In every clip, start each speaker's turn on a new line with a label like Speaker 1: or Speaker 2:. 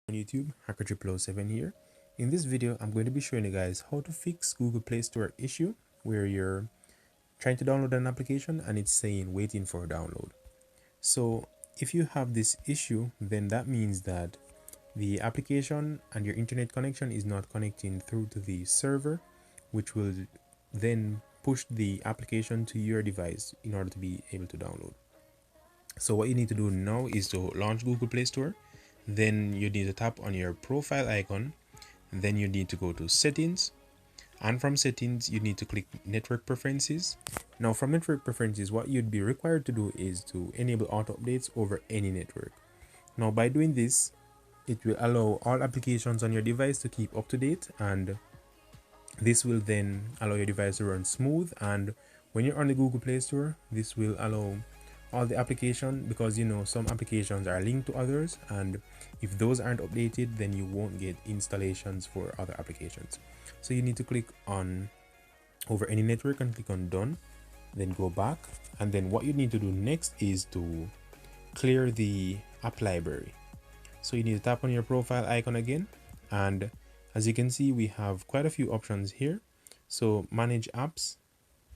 Speaker 1: On YouTube, Hacker007 here. In this video, I'm going to be showing you guys how to fix Google Play Store issue where you're trying to download an application and it's saying waiting for download. So if you have this issue, then that means that the application and your internet connection is not connecting through to the server, which will then push the application to your device in order to be able to download. So what you need to do now is to launch Google Play Store. Then you need to tap on your profile icon. Then you need to go to settings, and from settings you need to click network preferences. Now from network preferences, what you'd be required to do is to enable auto updates over any network. Now by doing this, it will allow all applications on your device to keep up to date, and this will then allow your device to run smooth. And when you're on the Google Play Store, this will allow all the application, because you know some applications are linked to others, and if those aren't updated, then you won't get installations for other applications. So you need to click on over any network and click on done, then go back, and then what you need to do next is to clear the app library. So you need to tap on your profile icon again, and as you can see, we have quite a few options here. So manage apps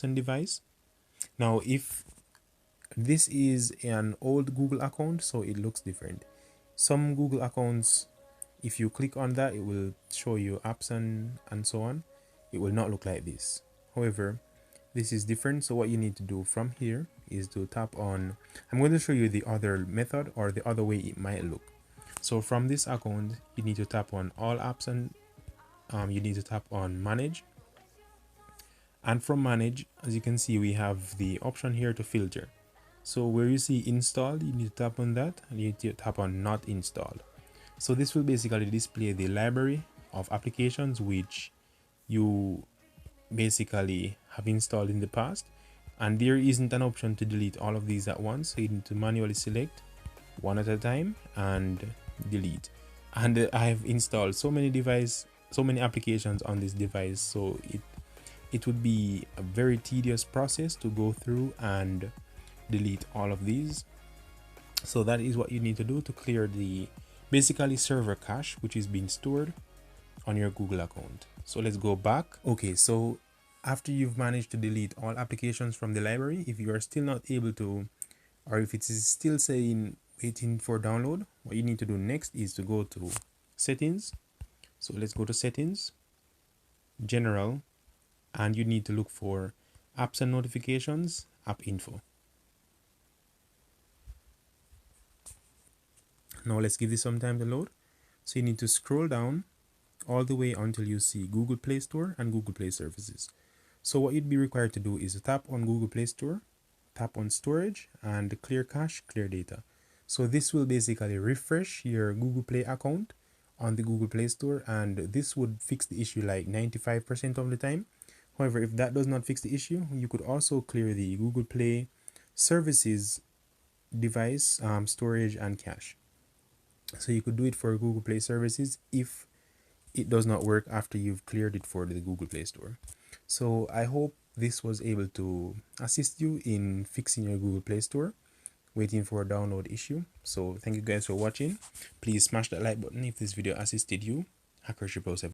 Speaker 1: and device. Now if this is an old Google account, so it looks different. Some Google accounts, if you click on that, it will show you apps and so on. It will not look like this. However, this is different. So what you need to do from here is to tap on, I'm going to show you the other method or the other way it might look. So from this account, you need to tap on all apps, and you need to tap on manage. And from manage, as you can see, we have the option here to filter. So where you see installed, you need to tap on that, and you need to tap on not installed. So this will basically display the library of applications which you basically have installed in the past, and there isn't an option to delete all of these at once, so you need to manually select one at a time and delete. And I have installed so many applications on this device, so it would be a very tedious process to go through and delete all of these. So that is what you need to do to clear the basically server cache which is being stored on your Google account. So let's go back. Okay, so after you've managed to delete all applications from the library, if you are still not able to, or if it is still saying waiting for download, what you need to do next is to go to settings. So let's go to settings, general, and you need to look for apps and notifications, app info. Now let's give this some time to load. So you need to scroll down all the way until you see Google Play Store and Google Play Services. So what you'd be required to do is to tap on Google Play Store, tap on storage, and clear cache, clear data. So this will basically refresh your Google Play account on the Google Play Store, and this would fix the issue like 95% of the time. However, if that does not fix the issue, you could also clear the Google Play Services device, storage, and cache. So you could do it for Google Play Services if it does not work after you've cleared it for the Google Play Store. So I hope this was able to assist you in fixing your Google Play Store waiting for a download issue. So thank you guys for watching. Please smash that like button if this video assisted you. Hacker007.